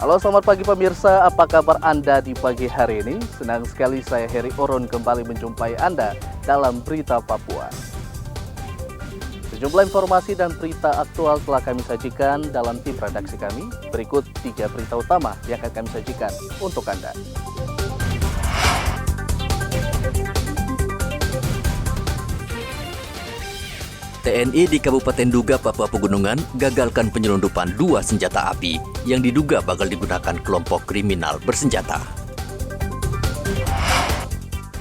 Halo, selamat pagi pemirsa, apa kabar Anda di pagi hari ini? Senang sekali saya Heri Oron kembali menjumpai Anda dalam Berita Papua. Sejumlah informasi dan berita aktual telah kami sajikan dalam tim redaksi kami. Berikut 3 berita utama yang akan kami sajikan untuk Anda. TNI di Kabupaten Duga, Papua Pegunungan gagalkan penyelundupan 2 senjata api yang diduga bakal digunakan kelompok kriminal bersenjata.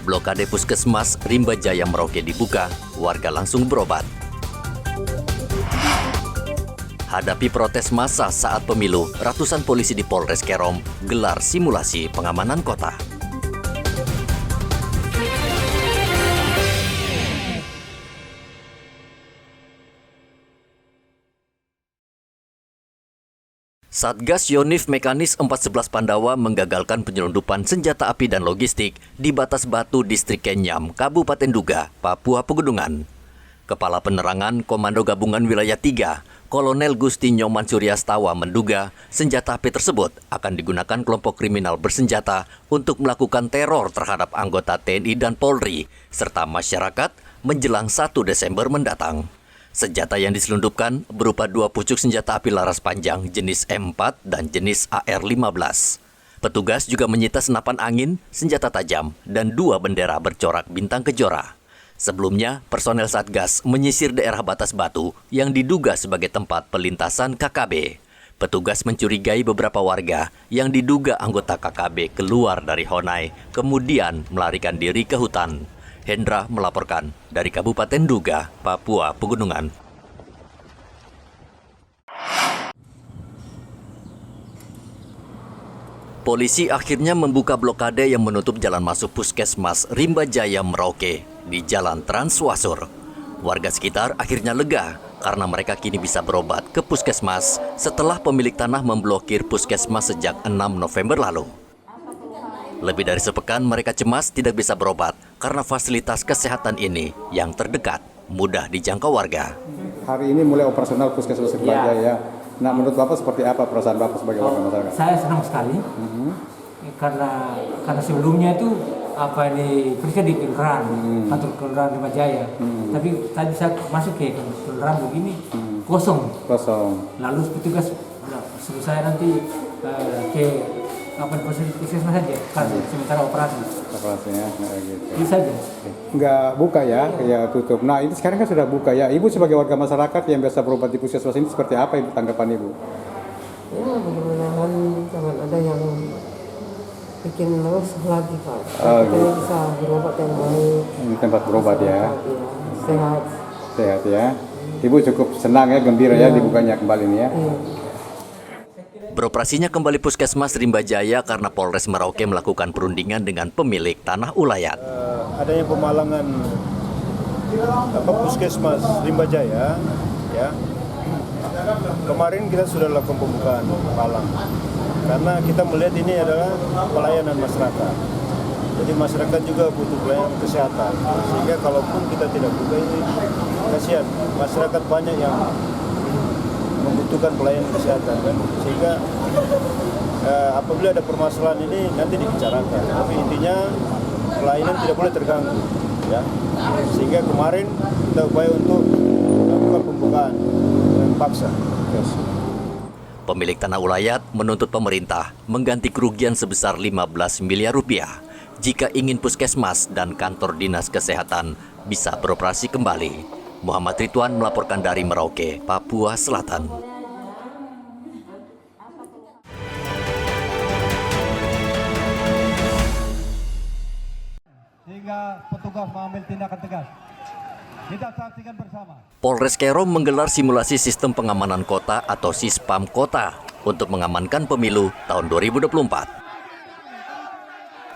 Blokade Puskesmas Rimba Jaya Merauke dibuka, warga langsung berobat. Hadapi protes massa saat pemilu, ratusan polisi di Polres Kerom gelar simulasi pengamanan kota. Satgas Yonif Mekanis 411 Pandawa menggagalkan penyelundupan senjata api dan logistik di Batas Batu, Distrik Kenyam, Kabupaten Duga, Papua Pegunungan. Kepala Penerangan Komando Gabungan Wilayah 3, Kolonel Gusti Nyoman Suryastawa menduga senjata api tersebut akan digunakan kelompok kriminal bersenjata untuk melakukan teror terhadap anggota TNI dan Polri, serta masyarakat menjelang 1 Desember mendatang. Senjata yang diselundupkan berupa 2 pucuk senjata api laras panjang jenis M4 dan jenis AR-15. Petugas juga menyita senapan angin, senjata tajam, dan 2 bendera bercorak bintang kejora. Sebelumnya, personel Satgas menyisir daerah Batas Batu yang diduga sebagai tempat pelintasan KKB. Petugas mencurigai beberapa warga yang diduga anggota KKB keluar dari Honai, kemudian melarikan diri ke hutan. Hendra melaporkan dari Kabupaten Duga, Papua Pegunungan. Polisi akhirnya membuka blokade yang menutup jalan masuk Puskesmas Rimba Jaya Merauke di Jalan Transwasur. Warga sekitar akhirnya lega karena mereka kini bisa berobat ke Puskesmas setelah pemilik tanah memblokir Puskesmas sejak 6 November lalu. Lebih dari sepekan mereka cemas tidak bisa berobat karena fasilitas kesehatan ini yang terdekat mudah dijangkau warga. Hari ini mulai operasional Puskesmas Rimba Jaya. Nah, menurut Bapak seperti apa perasaan Bapak sebagai warga masyarakat? Saya senang sekali karena sebelumnya itu periksa di kelurahan, kantor kelurahan Rimba Jaya. Tapi tadi saya masuk ke kelurahan begini kosong. Lalu petugas suruh saya nanti ke puskesmas saja, sementara operasinya gitu. Itu saja. Nggak buka ya tutup. Nah, ini sekarang kan sudah buka ya. Ibu sebagai warga masyarakat yang biasa berobat di puskesmas ini seperti apa Ibu tanggapan Ibu? Ya, mudah-mudahan jangan ada yang bikin lemes lagi Pak. Kita bisa berobat yang baik. Ini tempat berobat ya. Sehat ya. Ibu cukup senang ya, gembira ya dibukanya kembali nih ya. Iya. Beroperasinya kembali Puskesmas Rimba Jaya karena Polres Merauke melakukan perundingan dengan pemilik tanah ulayat. Adanya pemalangan Puskesmas Rimba Jaya, ya. Kemarin kita sudah lakukan pembukaan palang karena kita melihat ini adalah pelayanan masyarakat. Jadi masyarakat juga butuh pelayanan kesehatan. Sehingga kalaupun kita tidak buka ini, kasihan masyarakat banyak yang membutuhkan pelayanan kesehatan kan, sehingga apabila ada permasalahan ini nanti dibicarakan, tapi intinya pelayanan tidak boleh terganggu ya, sehingga kemarin kita upaya untuk melakukan pembukaan yang paksa. Pemilik tanah ulayat menuntut pemerintah mengganti kerugian sebesar 15 miliar rupiah jika ingin puskesmas dan kantor dinas kesehatan bisa beroperasi kembali. Muhammad Ridwan melaporkan dari Merauke, Papua Selatan. Sehingga petugas mengambil tindakan tegas. Kita saksikan bersama. Polres Kerom menggelar simulasi sistem pengamanan kota atau Sispam Kota untuk mengamankan pemilu tahun 2024.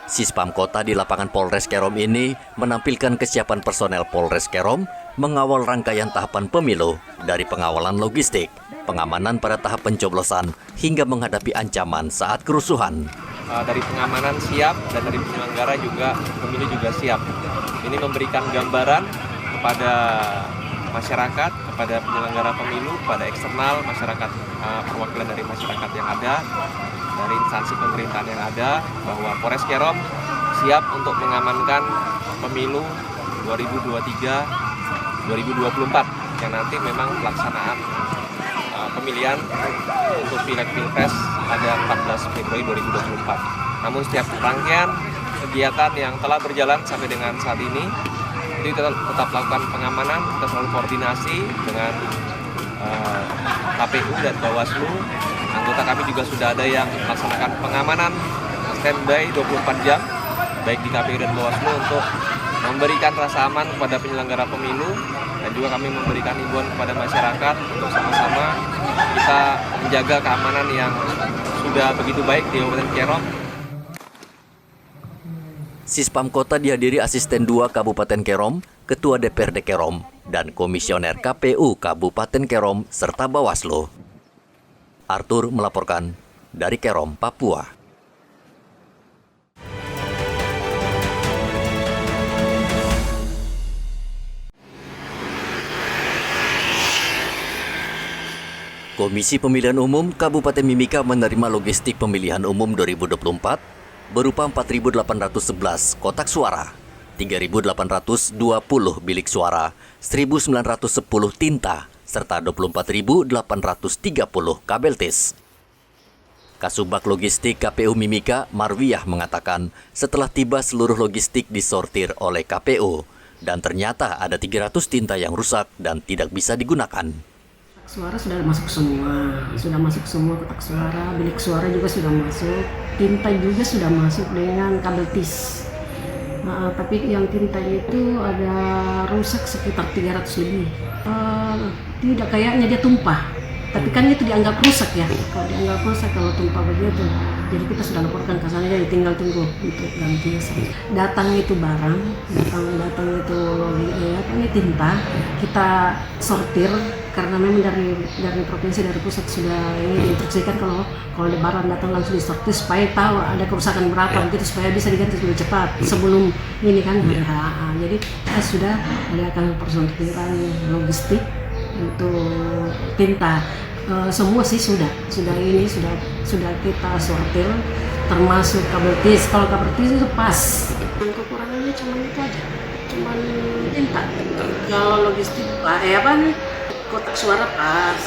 Sispam Kota di lapangan Polres Kerom ini menampilkan kesiapan personel Polres Kerom mengawal rangkaian tahapan pemilu dari pengawalan logistik, pengamanan pada tahap pencoblosan, hingga menghadapi ancaman saat kerusuhan. Dari pengamanan siap dan dari penyelenggara juga pemilu juga siap. Ini memberikan gambaran kepada masyarakat, kepada penyelenggara pemilu, kepada eksternal masyarakat, perwakilan dari masyarakat yang ada dari instansi pemerintahan yang ada bahwa Polres Kerom siap untuk mengamankan pemilu 2023-2024 yang nanti memang pelaksanaan pemilihan untuk Pileg-Pilpres pada 14 Februari 2024. Namun setiap rangkaian kegiatan yang telah berjalan sampai dengan saat ini itu kita tetap lakukan pengamanan, kita selalu koordinasi dengan KPU dan Bawaslu. Anggota kami juga sudah ada yang melaksanakan pengamanan standby 24 jam baik di KPU dan Bawaslu untuk memberikan rasa aman kepada penyelenggara pemilu, dan juga kami memberikan himbauan kepada masyarakat untuk sama-sama kita menjaga keamanan yang sudah begitu baik di Kabupaten Kerom. Sispam Kota dihadiri Asisten 2 Kabupaten Kerom, Ketua DPRD Kerom, dan Komisioner KPU Kabupaten Kerom serta Bawaslu. Arthur melaporkan dari Kerom, Papua. Komisi Pemilihan Umum Kabupaten Mimika menerima logistik pemilihan umum 2024 berupa 4.811 kotak suara, 3.820 bilik suara, 1.910 tinta, serta 24.830 kabel tis. Kasubag Logistik KPU Mimika, Marwiyah, mengatakan setelah tiba seluruh logistik disortir oleh KPU dan ternyata ada 300 tinta yang rusak dan tidak bisa digunakan. Suara sudah masuk semua kotak suara, bilik suara juga sudah masuk, tinta juga sudah masuk dengan kabel tis. Tapi yang tinta itu ada rusak sekitar 300 lebih. Tidak, kayaknya dia tumpah. Tapi kan itu dianggap rusak ya. Kalau dianggap rusak, kalau tumpah begitu. Jadi kita sudah laporkan ke sana, jadi tinggal tunggu untuk ganti. Datang itu barang, datang itu ini tinta, kita sortir karena memang dari provinsi, dari pusat sudah ini diinstruksikan kalau lebaran datang langsung disortir supaya tahu ada kerusakan berapa begitu supaya bisa diganti lebih cepat sebelum ini kan jadi kita sudah adakan persortiran logistik untuk tinta. Semua sih sudah kita sortir termasuk kabel tis. Kalau kabel tis itu pas, kekurangannya cuma itu aja, cuma tinta. Kalau logistik kotak suara pas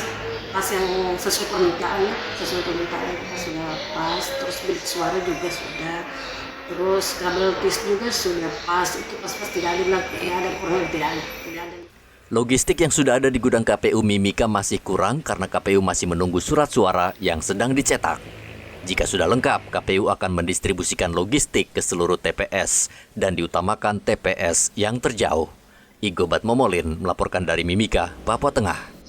yang sesuai permintaan sudah pas, terus bilik suara juga sudah, terus kabel tis juga sudah pas, itu pas tidak ada kurang, tidak ada. Logistik yang sudah ada di gudang KPU Mimika masih kurang karena KPU masih menunggu surat suara yang sedang dicetak. Jika sudah lengkap, KPU akan mendistribusikan logistik ke seluruh TPS dan diutamakan TPS yang terjauh. Igobat Momolin melaporkan dari Mimika, Papua Tengah.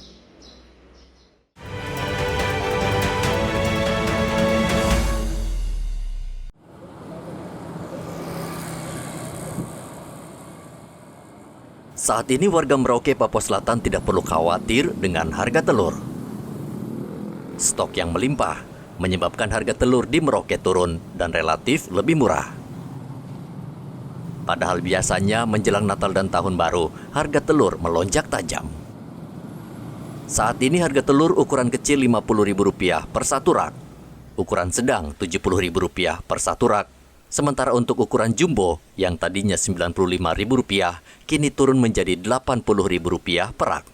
Saat ini warga Merauke, Papua Selatan tidak perlu khawatir dengan harga telur. Stok yang melimpah menyebabkan harga telur di Merauke turun dan relatif lebih murah. Padahal biasanya menjelang Natal dan Tahun Baru, harga telur melonjak tajam. Saat ini harga telur ukuran kecil Rp50.000 per satu rak, ukuran sedang Rp70.000 per satu rak, sementara untuk ukuran jumbo yang tadinya Rp95.000 kini turun menjadi Rp80.000 per rak.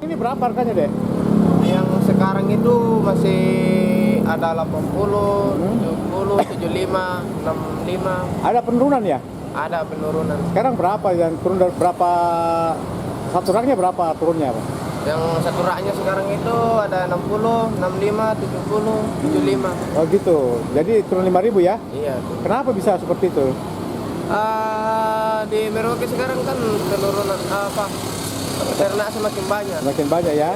Ini berapa harganya, Dek? Yang sekarang itu masih ada 80, 70, 75, 65. Ada penurunan ya? Ada penurunan. Sekarang berapa yang turun, dari berapa satu raknya berapa turunnya, Pak? Yang satu raknya sekarang itu ada 60, 65, 70, 75. Oh gitu. Jadi turun 5.000 ya? Iya. Kenapa bisa seperti itu? Di Merauke sekarang kan penurunan ternak semakin banyak. Semakin banyak ya?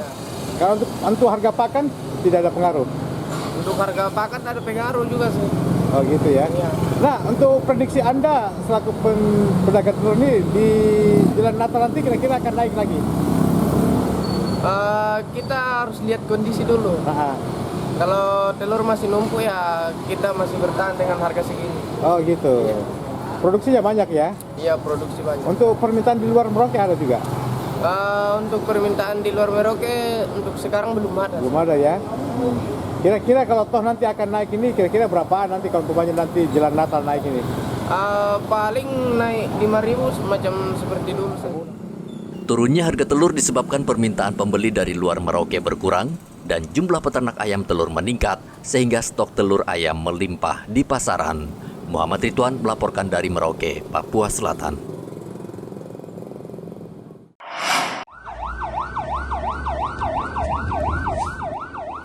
Kalau untuk harga pakan tidak ada pengaruh? Untuk harga pakan ada pengaruh juga sih. Oh gitu ya? Iya. Nah, untuk prediksi Anda selaku pedagang telur ini di jelang Natal nanti kira-kira akan naik lagi? Kita harus lihat kondisi dulu. Kalau telur masih numpuk ya kita masih bertahan dengan harga segini. Oh gitu. Iya. Produksinya banyak ya? Iya, produksi banyak. Untuk permintaan di luar Merauke ada juga? Untuk permintaan di luar Merauke untuk sekarang belum ada. Belum ada ya? Kira-kira kalau toh nanti akan naik ini, kira-kira berapaan nanti kalau umpamanya nanti jelang Natal naik ini? Paling naik 5.000 semacam seperti dulu. Turunnya harga telur disebabkan permintaan pembeli dari luar Merauke berkurang dan jumlah peternak ayam telur meningkat sehingga stok telur ayam melimpah di pasaran. Muhammad Ridwan melaporkan dari Merauke, Papua Selatan.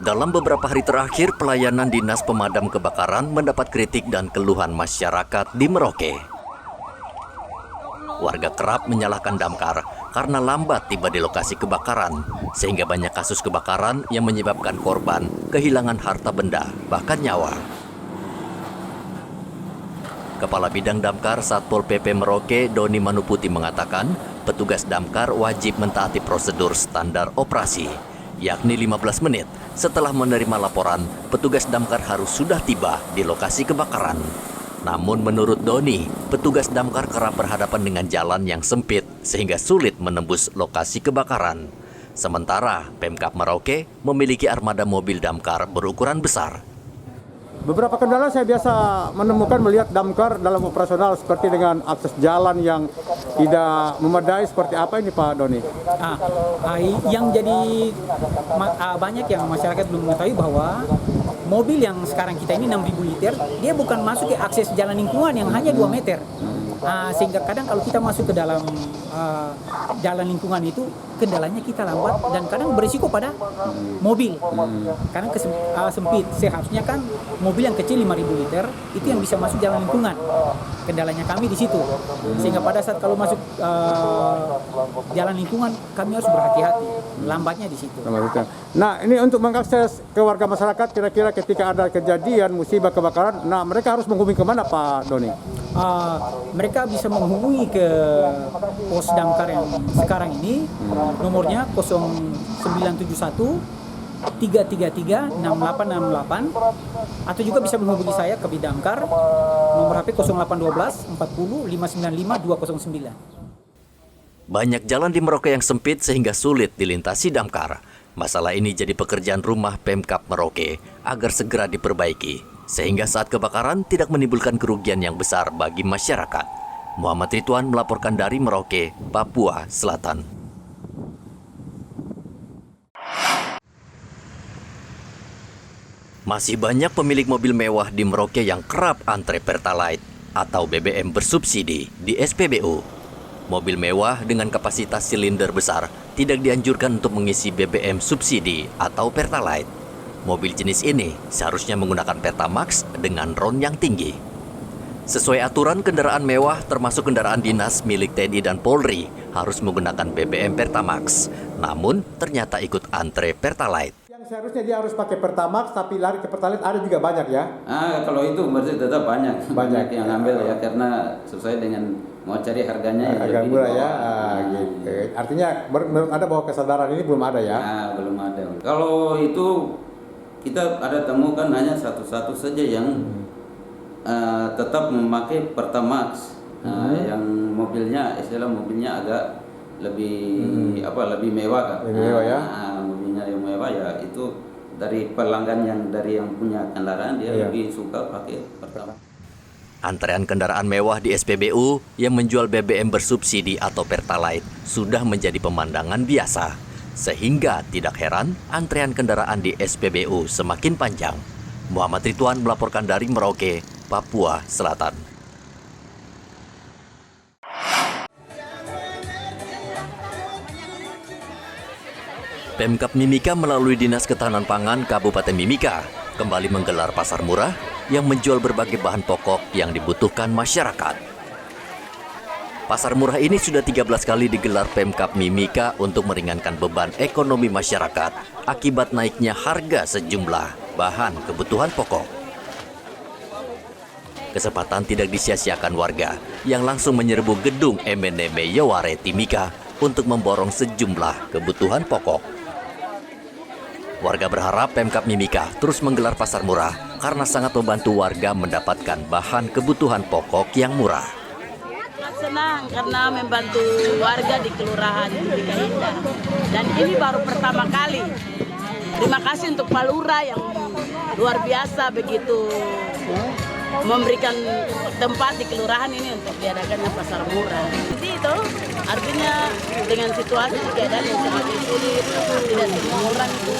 Dalam beberapa hari terakhir, pelayanan Dinas Pemadam Kebakaran mendapat kritik dan keluhan masyarakat di Merauke. Warga kerap menyalahkan damkar karena lambat tiba di lokasi kebakaran, sehingga banyak kasus kebakaran yang menyebabkan korban kehilangan harta benda, bahkan nyawa. Kepala Bidang Damkar Satpol PP Merauke, Doni Manuputi mengatakan, petugas damkar wajib mentaati prosedur standar operasi, yakni 15 menit setelah menerima laporan, petugas damkar harus sudah tiba di lokasi kebakaran. Namun menurut Doni, petugas damkar kerap berhadapan dengan jalan yang sempit sehingga sulit menembus lokasi kebakaran. Sementara Pemkab Merauke memiliki armada mobil damkar berukuran besar. Beberapa kendala saya biasa menemukan melihat damkar dalam operasional seperti dengan akses jalan yang tidak memadai, seperti apa ini Pak Doni? Yang jadi banyak yang masyarakat belum mengetahui bahwa mobil yang sekarang kita ini 6.000 liter, dia bukan masuk ke akses jalan lingkungan yang hanya 2 meter. Sehingga kadang kalau kita masuk ke dalam jalan lingkungan itu, kendalanya kita lambat dan kadang berisiko pada mobil. Karena sempit, seharusnya kan mobil yang kecil 5.000 liter itu yang bisa masuk jalan lingkungan. Kendalanya kami di situ. Sehingga pada saat kalau masuk jalan lingkungan, kami harus berhati-hati. Lambatnya di situ. Nah, ini untuk mengakses ke warga masyarakat, kira-kira ketika ada kejadian musibah kebakaran, nah mereka harus menghubungi kemana Pak Doni? Mereka bisa menghubungi ke pos damkar yang sekarang ini, nomornya 0971 333 6868, atau juga bisa menghubungi saya ke Bidamkar, nomor HP 0812 40 595 209. Banyak jalan di Merauke yang sempit sehingga sulit dilintasi damkar. Masalah ini jadi pekerjaan rumah Pemkab Merauke agar segera diperbaiki, sehingga saat kebakaran tidak menimbulkan kerugian yang besar bagi masyarakat. Muhammad Ridwan melaporkan dari Merauke, Papua Selatan. Masih banyak pemilik mobil mewah di Merauke yang kerap antre Pertalite atau BBM bersubsidi di SPBU. Mobil mewah dengan kapasitas silinder besar tidak dianjurkan untuk mengisi BBM subsidi atau Pertalite. Mobil jenis ini seharusnya menggunakan Pertamax dengan RON yang tinggi. Sesuai aturan, kendaraan mewah termasuk kendaraan dinas milik TNI dan Polri harus menggunakan BBM Pertamax. Namun ternyata ikut antre Pertalite. Yang seharusnya dia harus pakai Pertamax tapi lari ke Pertalite ada juga banyak ya? Kalau itu berarti tetap banyak yang ambil ya, karena sesuai dengan mau cari harganya agak murah ya, gitu. Artinya menurut Anda bahwa kesadaran ini belum ada ya? Belum ada. Kalau itu kita ada temukan hanya satu-satu saja yang tetap memakai Pertamax, yang mobilnya agak lebih lebih mewah kan? Lebih mewah ya? Mobilnya yang mewah ya, itu dari pelanggan yang punya kendaraan dia lebih suka pakai Pertamax. Antrean kendaraan mewah di SPBU yang menjual BBM bersubsidi atau Pertalite sudah menjadi pemandangan biasa. Sehingga tidak heran antrean kendaraan di SPBU semakin panjang. Muhammad Ridwan melaporkan dari Merauke, Papua Selatan. Pemkab Mimika melalui Dinas Ketahanan Pangan Kabupaten Mimika kembali menggelar pasar murah yang menjual berbagai bahan pokok yang dibutuhkan masyarakat. Pasar murah ini sudah 13 kali digelar Pemkab Mimika untuk meringankan beban ekonomi masyarakat akibat naiknya harga sejumlah bahan kebutuhan pokok. Kesempatan tidak disia-siakan warga yang langsung menyerbu gedung MNM Yoware Timika untuk memborong sejumlah kebutuhan pokok. Warga berharap Pemkab Mimika terus menggelar pasar murah karena sangat membantu warga mendapatkan bahan kebutuhan pokok yang murah. Senang karena membantu warga di Kelurahan Mimika Indah. Dan ini baru pertama kali. Terima kasih untuk Pak Lurah yang luar biasa begitu memberikan tempat di kelurahan ini untuk diadakannya pasar murah. Jadi itu artinya dengan situasi keadaan yang sangat sulit, tidak semua orang itu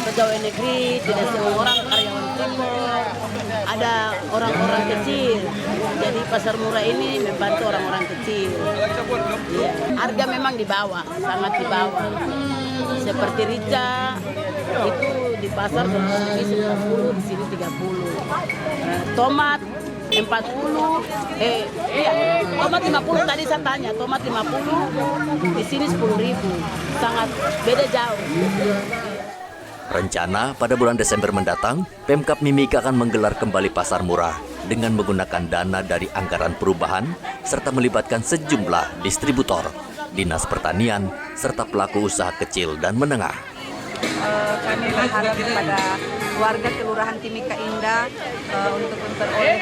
pegawai negeri, tidak semua orang karyawan Freeport, ada orang-orang kecil. Jadi pasar murah ini membantu orang-orang kecil. Ya. Harga memang di bawah, sangat di bawah. Seperti rica itu di pasar lebih 90, di sini 30. Tomat 40, tomat 50 tadi saya tanya, tomat 50, di sini 10.000, sangat beda jauh. Rencana pada bulan Desember mendatang, Pemkab Mimika akan menggelar kembali pasar murah dengan menggunakan dana dari anggaran perubahan serta melibatkan sejumlah distributor, dinas pertanian, serta pelaku usaha kecil dan menengah. Kami berharap kepada warga Kelurahan Timika Indah untuk memperoleh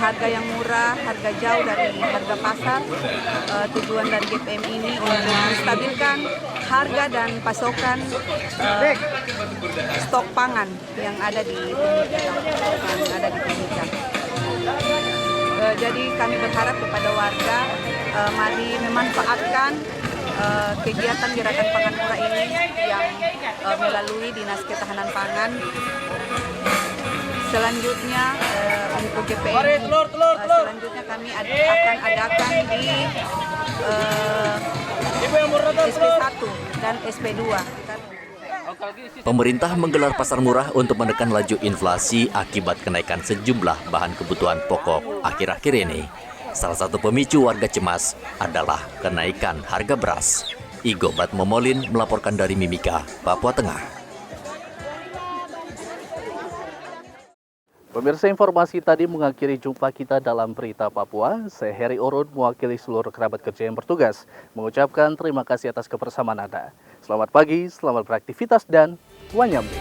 harga yang murah, harga jauh dari harga pasar. Tujuan dari GPM ini untuk menstabilkan harga dan pasokan stok pangan yang ada di Timika. Jadi kami berharap kepada warga mari memanfaatkan kegiatan gerakan pangan murah ini yang melalui Dinas Ketahanan Pangan. Selanjutnya untuk GPM, selanjutnya kami akan adakan di SP1 dan SP2. Pemerintah menggelar pasar murah untuk menekan laju inflasi akibat kenaikan sejumlah bahan kebutuhan pokok akhir-akhir ini. Salah satu pemicu warga cemas adalah kenaikan harga beras. Igo Batmomolin melaporkan dari Mimika, Papua Tengah. Pemirsa, informasi tadi mengakhiri jumpa kita dalam Berita Papua. Saya Heri Orun mewakili seluruh kerabat kerja yang bertugas mengucapkan terima kasih atas kebersamaan Anda. Selamat pagi, selamat beraktivitas, dan wanyambe.